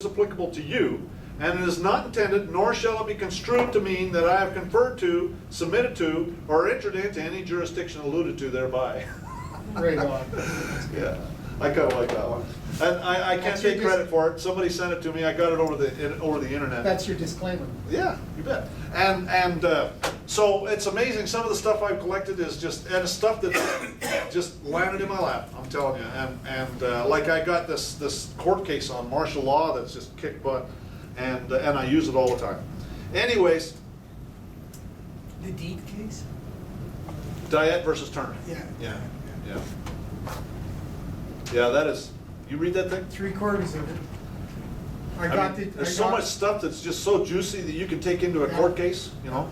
applicable to you, and it is not intended, nor shall it be construed to mean that I have conferred to, submitted to, or entered into any jurisdiction alluded to thereby. Right on. Yeah, I kind of like that one. And I can't take credit for it. Somebody sent it to me. I got it over the internet. That's your disclaimer. Yeah, you bet. And so it's amazing. Some of the stuff I've collected is just, and it's stuff that just landed in my lap, I'm telling you. And like I got this court case on martial law that's just kicked butt, and I use it all the time. Anyways, The deed case? Diet versus Turner. Yeah. Yeah, yeah. Yeah, that is, you read that thing? 3/4 of it. I I got mean, the. there's so much stuff that's just so juicy that you can take into a court case, you know?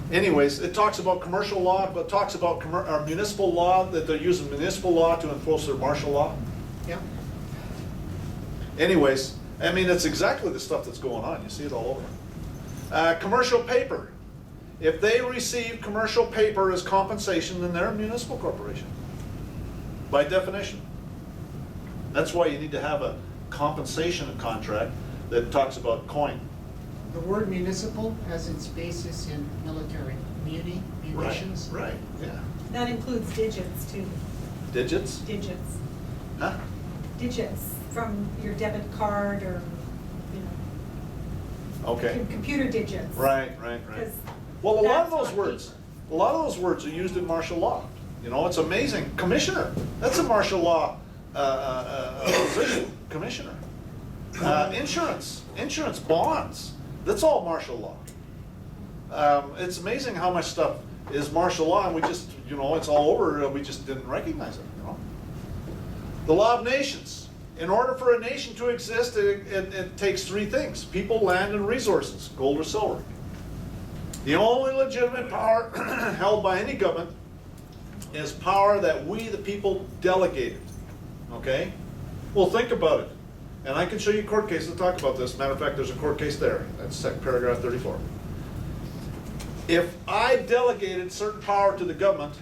Anyways, it talks about commercial law, but talks about municipal law, that they're using municipal law to enforce their martial law. Yeah. Anyways, I mean, it's exactly the stuff that's going on. You see it all over. Commercial paper. If they receive commercial paper as compensation, then they're a municipal corporation, by definition. That's why you need to have a compensation contract that talks about coin. The word municipal has its basis in military, munitions. Right, yeah. That includes digits too, Digits? digits. Huh? Digits from your debit card or, you know, Okay. computer digits. Right. 'Cause Well, a lot of that's those not words, are used in martial law. You know, it's amazing. Commissioner, that's a martial law position, commissioner. Insurance, bonds, that's all martial law. It's amazing how much stuff is martial law, and we just, you know, it's all over, we just didn't recognize it, you know. The law of nations. In order for a nation to exist, it takes three things: people, land, and resources, gold or silver. The only legitimate power held by any government is power that we, the people, delegated, okay? Well, think about it. And I can show you court cases that talk about this. Matter of fact, there's a court case there. That's paragraph 34. If I delegated certain power to the government,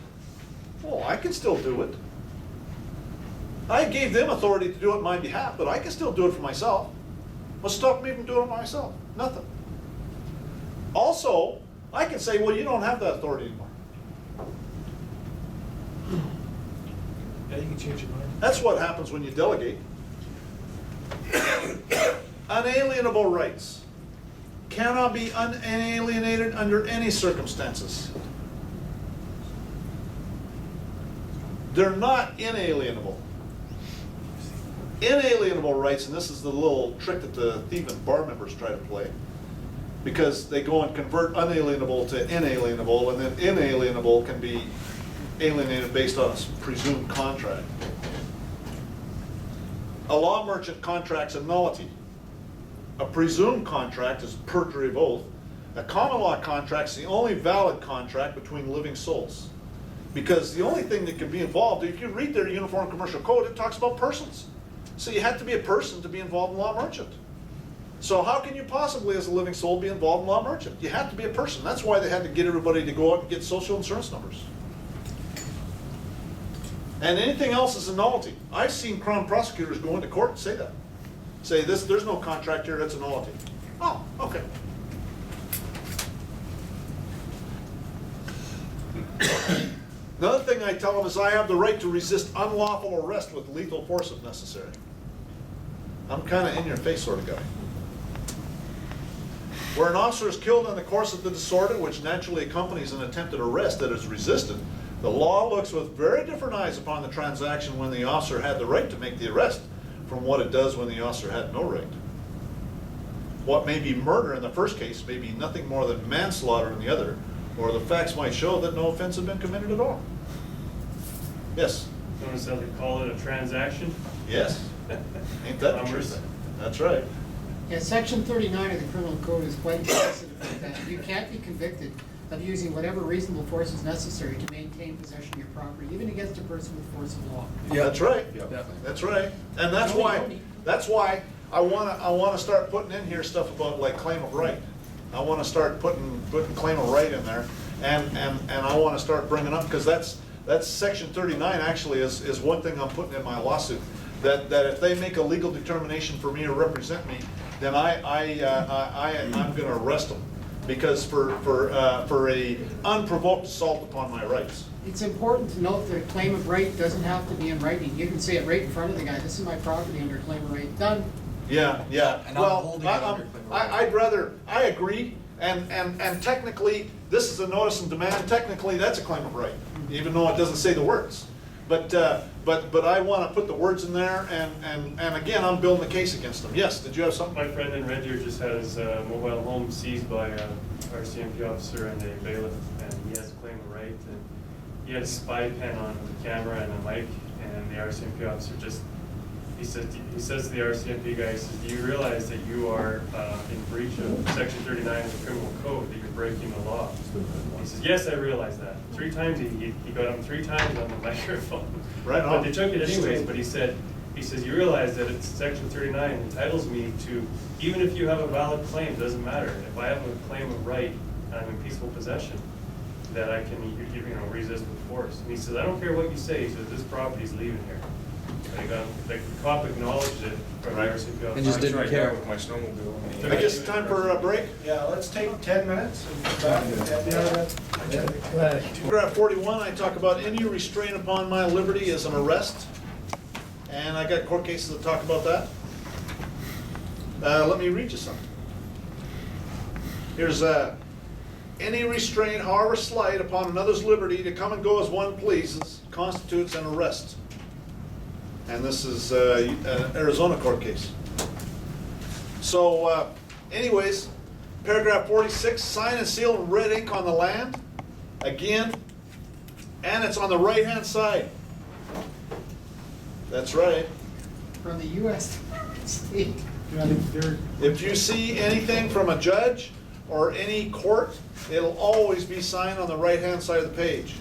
well, I can still do it. I gave them authority to do it on my behalf, but I can still do it for myself. What's stopping me from doing it myself? Nothing. Also, I can say, well, you don't have that authority anymore. Yeah, you can change your mind. That's what happens when you delegate. Unalienable rights cannot be unalienated under any circumstances. They're not inalienable. Inalienable rights, and this is the little trick that the thieving bar members try to play, because they go and convert unalienable to inalienable, and then inalienable can be alienated based on a presumed contract. A law merchant contract's a nullity. A presumed contract is perjury of oath. A common law contract's the only valid contract between living souls. Because the only thing that can be involved, if you read their Uniform Commercial Code, it talks about persons. So you have to be a person to be involved in law merchant. So how can you possibly, as a living soul, be involved in law merchant? You have to be a person. That's why they had to get everybody to go out and get social insurance numbers. And anything else is a nullity. I've seen Crown prosecutors go into court and say that. Say, there's no contract here, that's a nullity. Oh, okay. Another thing I tell them is I have the right to resist unlawful arrest with lethal force if necessary. I'm kind of in your face sort of guy. Where an officer is killed in the course of the disorder, which naturally accompanies an attempted arrest that is resisted, the law looks with very different eyes upon the transaction when the officer had the right to make the arrest from what it does when the officer had no right. What may be murder in the first case may be nothing more than manslaughter in the other, or the facts might show that no offense had been committed at all. Yes? Notice how they call it a transaction? Yes. Ain't that the Numbers. truth? That's right. Yeah, section 39 of the criminal code is quite explicit about that. You can't be convicted of using whatever reasonable force is necessary to maintain possession of your property, even against a person with force of law. Yeah, that's right. Definitely. That's right. And that's why I wanna start putting in here stuff about like claim of right. I wanna start putting claim of right in there, and I wanna start bringing up, because that's section 39 actually is one thing I'm putting in my lawsuit. that if they make a legal determination for me or represent me, then I'm gonna arrest them. Because for a unprovoked assault upon my rights. It's important to note that a claim of right doesn't have to be in writing. You can say it right in front of the guy, this is my property under claim of right, done. Yeah, yeah. And I'm Well, holding it under claim of right. I'd rather, I agree, and technically, this is a notice and demand, technically, that's a claim of right, even though it doesn't say the words. But I wanna put the words in there, and again, I'm building a case against them. Yes, did you have something? My friend in Red Deer just had his mobile home seized by a RCMP officer and a bailiff, and he has a claim of right, and he had a spy pen on with a camera and a mic, and the RCMP officer just, he says to the RCMP guy, he says, do you realize that you are in breach of section 39 of the criminal code, that you're breaking the law? He says, yes, I realize that. 3 times, he got him 3 times on the microphone. Right on. But they took it anyways, but he says, you realize that it's section 39 entitles me to, even if you have a valid claim, doesn't matter. If I have a claim of right and I'm in peaceful possession, that I can, resist with force. And he says, I don't care what you say, he says, this property's leaving here. The cop acknowledged it from the RCMP officer. And just I didn't tried care. that with my snowmobile. I guess it's time for a break. Yeah, let's take 10 minutes and come back. Paragraph 41, I talk about any restraint upon my liberty is an arrest. And I got court cases that talk about that. Let me read you something. Here's any restraint, however slight, upon another's liberty to come and go as one pleases constitutes an arrest. And this is an Arizona court case. So anyways, paragraph 46, sign and seal in red ink on the land. Again, and it's on the right-hand side. That's right. From the US state. If you see anything from a judge or any court, it'll always be signed on the right-hand side of the page.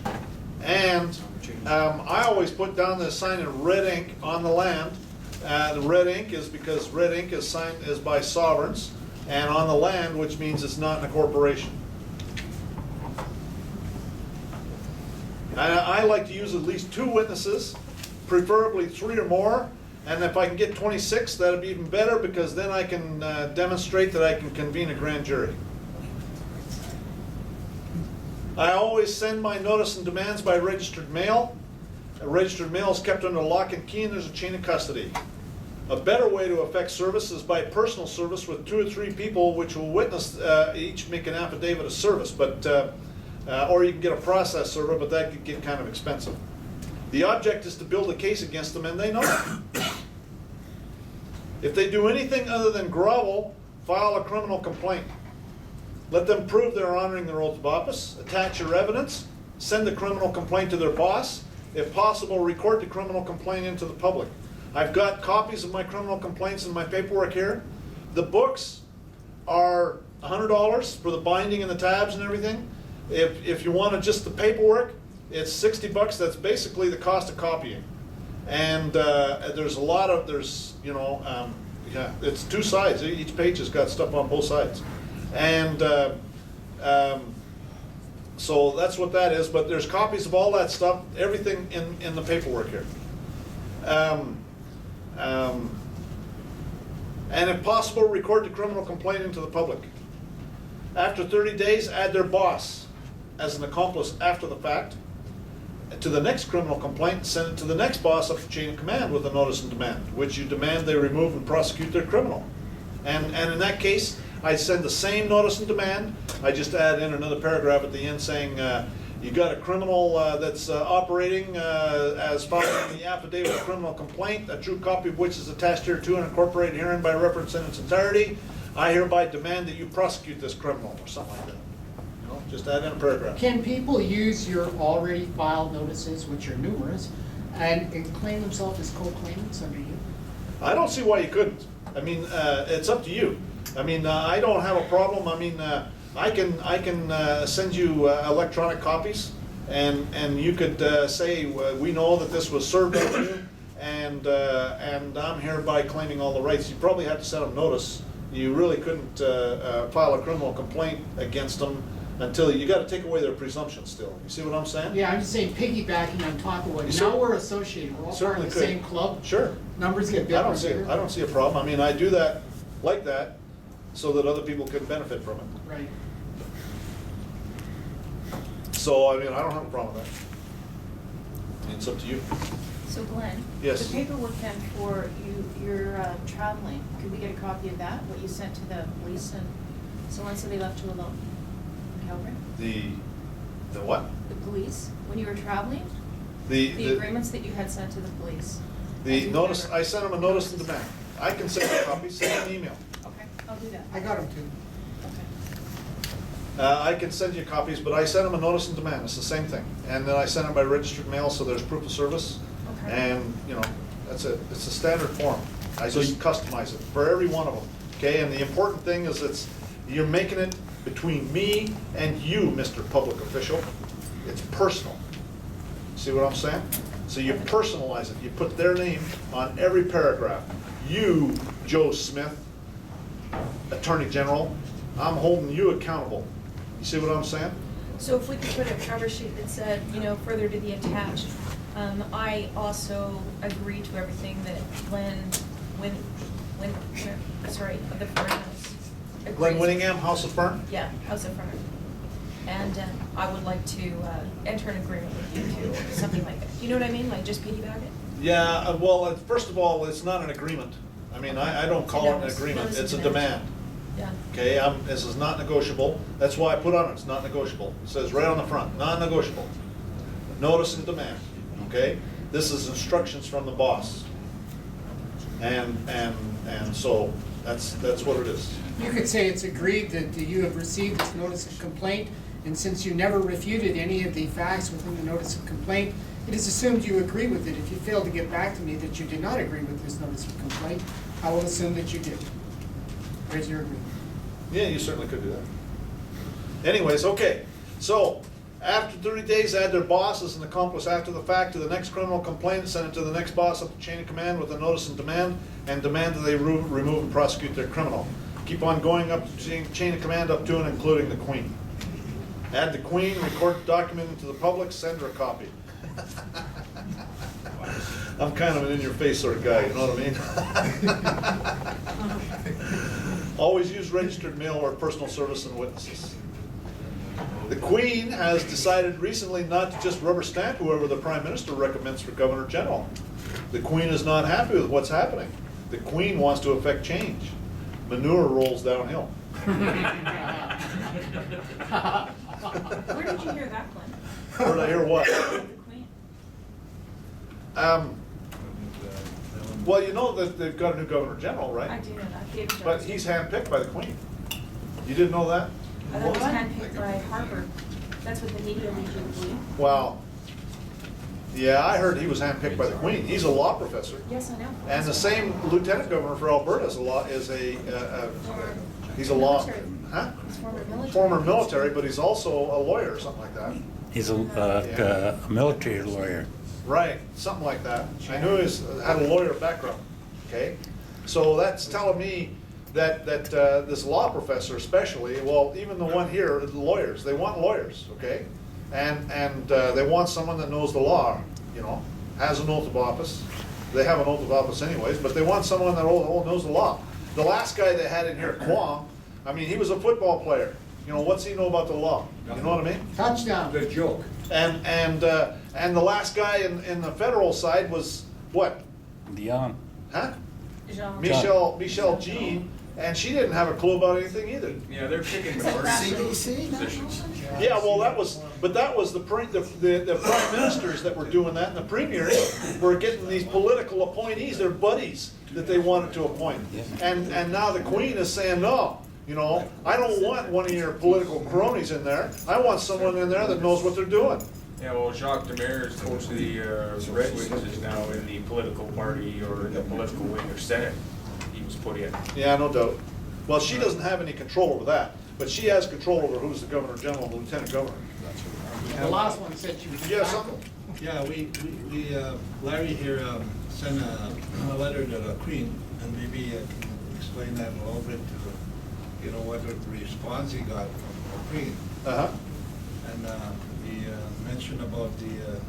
And I always put down the sign in red ink on the land. The red ink is because red ink is signed is by sovereigns and on the land, which means it's not in a corporation. I like to use at least 2 witnesses, preferably 3 or more. And if I can get 26, that'd be even better, because then I can demonstrate that I can convene a grand jury. I always send my notice and demands by registered mail. A registered mail is kept under lock and key, and there's a chain of custody. A better way to effect service is by personal service with 2 or 3 people, which will witness each make an affidavit of service. But or you can get a process server, but that could get kind of expensive. The object is to build a case against them, and they know it. If they do anything other than grovel, file a criminal complaint. Let them prove they're honoring their oath of office, attach your evidence, send the criminal complaint to their boss. If possible, record the criminal complaint into the public. I've got copies of my criminal complaints in my paperwork here. The books are $100 for the binding and the tabs and everything. If you wanted just the paperwork, it's $60. That's basically the cost of copying. And there's a lot of, yeah, it's 2 sides. Each page has got stuff on both sides. And so that's what that is, but there's copies of all that stuff, everything in the paperwork here. And if possible, record the criminal complaint into the public. After 30 days, add their boss as an accomplice after the fact to the next criminal complaint, and send it to the next boss up the chain of command with a notice and demand, which you demand they remove and prosecute their criminal. And in that case, I send the same notice and demand. I just add in another paragraph at the end saying, you got a criminal that's operating as found in the affidavit of criminal complaint, a true copy of which is attached here to and incorporated herein by reference in its entirety. I hereby demand that you prosecute this criminal, or something like that. You know, just add in a paragraph. Can people use your already filed notices, which are numerous, and claim themselves as co-claimants under you? I don't see why you couldn't. I mean, it's up to you. I mean, I don't have a problem. I mean, I can send you electronic copies, and you could say we know that this was served on you, and I'm hereby claiming all the rights. You probably have to send them notice. You really couldn't file a criminal complaint against them until, you gotta take away their presumption still. You see what I'm saying? Yeah, I'm just saying piggybacking on top of what, You now cer- we're associated, we're all part Certainly of the could. same club. Sure. Numbers get I bigger don't and see, bigger. I don't see a problem. I mean, I do that like that so that other people can benefit from it. Right. So, I mean, I don't have a problem with that. I mean, it's up to you. So Glenn? Yes. The paperwork then for you're traveling, could we get a copy of that, what you sent to the police and so on, so they left you alone in Calgary? The what? The police, when you were traveling? The The agreements that you had sent to the police? As The you notice, never- I sent them a notice of demand. I can send you a copy, send me an email. Okay, I'll do that. I got them too. Okay. I can send you copies, but I sent them a notice of demand, it's the same thing. And then I sent them by registered mail, so there's proof of service. Okay. And, you know, that's it, it's a standard form. I So just you- customize it for every one of them, okay? And the important thing is you're making it between me and you, Mr. Public Official. It's personal. See what I'm saying? So you personalize it, you put their name on every paragraph. You, Joe Smith, Attorney General, I'm holding you accountable. You see what I'm saying? So if we could put a cover sheet that said, you know, further to the attached, I also agree to everything that Glenn, sorry, of the Fernhouse. Glenn agrees. Winningham, House of Fern? Yeah, House of Fern. And I would like to enter an agreement with you too, or something like that. You know what I mean, like just piggyback it? Yeah, well, first of all, it's not an agreement. I mean, I don't call it an Notice- agreement, notice of it's a demand. demand. Yeah. Okay, this is not negotiable. That's why I put on it, it's not negotiable. It says right on the front, non-negotiable. Notice and demand, okay? This is instructions from the boss. And so, that's what it is. You could say it's agreed that you have received this notice of complaint, and since you never refuted any of the facts within the notice of complaint, it is assumed you agree with it. If you fail to get back to me that you did not agree with this notice of complaint, I will assume that you did. There's your agreement. Yeah, you certainly could do that. Anyways, okay, so, after 30 days, add their boss as an accomplice after the fact to the next criminal complaint, send it to the next boss up the chain of command with a notice and demand that they remove and prosecute their criminal. Keep on going up the chain of command up to and including the Queen. Add the Queen, record the document into the public, send her a copy. I'm kind of an in-your-face sort of guy, you know what I mean? Always use registered mail or personal service and witnesses. The Queen has decided recently not to just rubber stamp whoever the Prime Minister recommends for Governor General. The Queen is not happy with what's happening. The Queen wants to effect change. Manure rolls downhill. Where did you hear that, Glenn? Where'd I hear what? The Queen. Well, you know that they've got a new Governor General, I right? do know that, David Johnson. But he's handpicked by the Queen. You didn't know that? I thought it was handpicked by Harvard. That's what the media leads you to believe. Well, yeah, I heard he was handpicked by the Queen. He's a law professor. Yes, I know. And the same lieutenant governor for Alberta he's a law, Military. huh? He's former military. Former military, but he's also a lawyer or something like that. He's a military lawyer. Right, something like that. I knew he had a lawyer background, okay? So that's telling me that this law professor especially, well, even the one here, the lawyers, they want lawyers, okay? And they want someone that knows the law, you know, has an oath of office. They have an oath of office anyways, but they want someone that knows the law. The last guy they had in here, Kwong, I mean, he was a football player. You know, what's he know about the law? You know what I mean? Touchdown. The joke. And the last guy in the federal side was what? Dion. Huh? Jean. Michelle Jean, and she didn't have a clue about anything either. Yeah, they're picking Is that minority CBC? positions. Yeah, well, that was the prime ministers that were doing that, and the premiers were getting these political appointees, their buddies that they wanted to appoint. And now the Queen is saying, no, you know, I don't want one of your political cronies in there. I want someone in there that knows what they're doing. Yeah, well, Jacques Demers, coach of the Red Wings, is now in the political party or in the political wing or Senate. He was put in. Yeah, no doubt. Well, she doesn't have any control over that, but she has control over who's the Governor General and the Lieutenant Governor. The last one said she was. Yeah, something. Yeah, Larry here sent a letter to the Queen, and maybe can explain that a little bit to, you know, what the response he got from the Queen. Uh-huh. And he mentioned about the